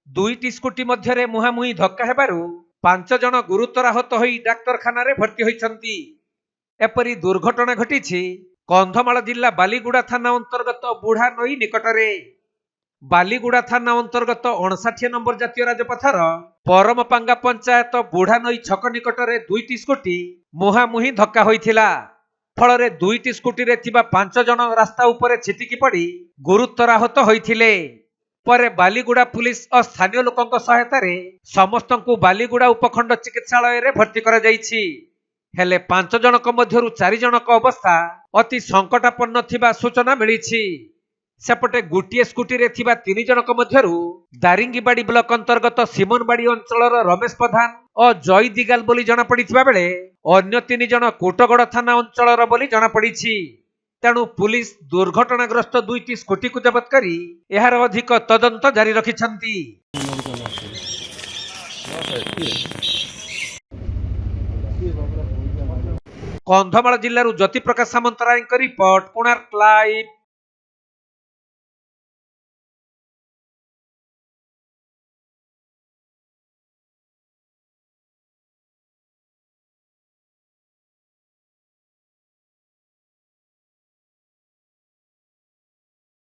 दुईटी scooty मध्य मुहांमुही धक्का हेबारु 5 जन गुरुतर आहत होई डाक्तरखाना रे भर्ती होइछंती। एपरी दुर्घटना घटिछि कंधमाल जिला बालीगुड़ा थाना अंतर्गत बुढ़ा नई निकटरे। बालीगुड़ा थाना अंतर्गत 59 नंबर जातीय राजपथर परमपांगा पंचायत बुढ़ा नई छक निकटरे दुईटी स्कूटी मुहांमुही धक्का होइथिला। फलरे दुईटी स्कूटी रे थिबा 5 जन रास्ता उपरे छिटिकी पड़ी गुरुतर आहत होइथिले। परे बालीगुड़ा पुलिस और स्थानीय लोकंक सहायता रे समस्तंकु बालीगुड़ा उपखंड चिकित्सालय रे भर्ती करा जाइछि। हेले 5 जनक मध्यरु 4 जनक अवस्था अति संकटापन्न थिबा सूचना मिलिछि। सेपटे गोटे स्कूटी रे थिबा 3 जनक मध्यरु दारिंगीबाड़ी ब्लॉक अंतर्गत सिमनबाड़ी अंचलर रमेश प्रधान और जय दिगाल बोली जना पड़िथिबा बेले अन्य 3 जन कोटगड़ थाना अंचलर बोली जना पड़िछि। तेणु पुलिस दुर्घटनाग्रस्त दुईटी स्कूटी को जबत करी एहार अधिक तदंत जारी रखिछंती। Kandhamal जिल्लारू Jyoti Prakash Samantaray report Konark live.